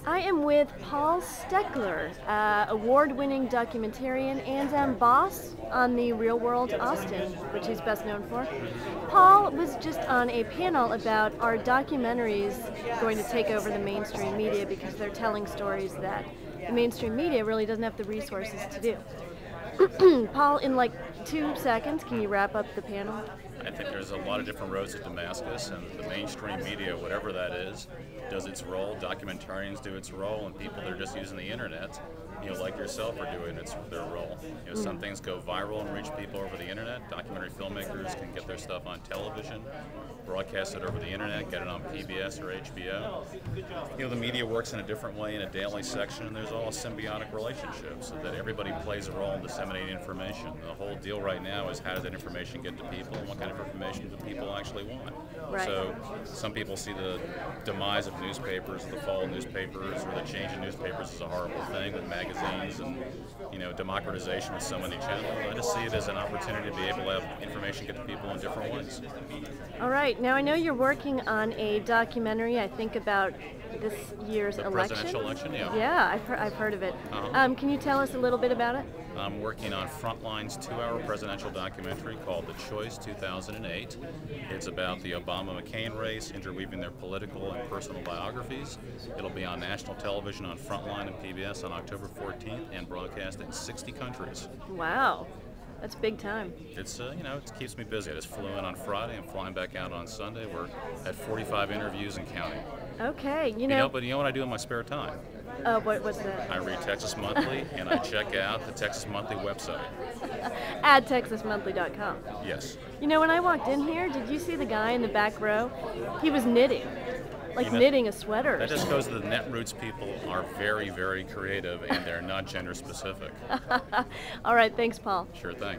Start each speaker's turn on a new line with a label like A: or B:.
A: I am with Paul Stekler, award-winning documentarian and boss on the Real World Austin, which he's best known for. Paul was just on a panel about our documentaries going to take over the mainstream media because they're telling stories that the mainstream media really doesn't have the resources to do. Paul, in like 2 seconds, can you wrap up the panel?
B: I think there's a lot of different roads to Damascus, and the mainstream media, whatever that is, does its role. Documentarians do its role, and people that are just using the internet, like yourself, are doing their role. Some things go viral and reach people over the internet. Documentary filmmakers can get their stuff on television, broadcast it over the internet, get it on PBS or HBO. The media works in a different way in a daily section, and there's all a symbiotic relationship so that everybody plays a role in disseminating information. The whole deal right now is how does that information get to people, and what kind of information do people actually want.
A: Right.
B: So some people see the demise of newspapers, the fall of newspapers, or the change in newspapers as a horrible thing with magazines and democratization with so many channels. I just see it as an opportunity to be able to have information get to people in different ways.
A: All right. Now I know you're working on a documentary, I think, about this year's
B: The
A: election.
B: presidential election, yeah.
A: Yeah, I've heard of it. Can you tell us a little bit about it?
B: I'm working on Frontline's 2-hour presidential documentary called The Choice 2008. It's about the Obama-McCain race, interweaving their political and personal biographies. It'll be on national television on Frontline and PBS on October 14th and broadcast in 60 countries.
A: Wow. That's big time.
B: It's it keeps me busy. I just flew in on Friday and flying back out on Sunday. We're at 45 interviews and counting.
A: Okay,
B: But you know what I do in my spare time?
A: What's that?
B: I read Texas Monthly and I check out the Texas Monthly website.
A: At TexasMonthly.com.
B: Yes.
A: When I walked in here, did you see the guy in the back row? He was knitting. Knitting a sweater.
B: That just shows that the Netroots people are very, very creative, and they're not gender specific.
A: All right, thanks, Paul.
B: Sure thing.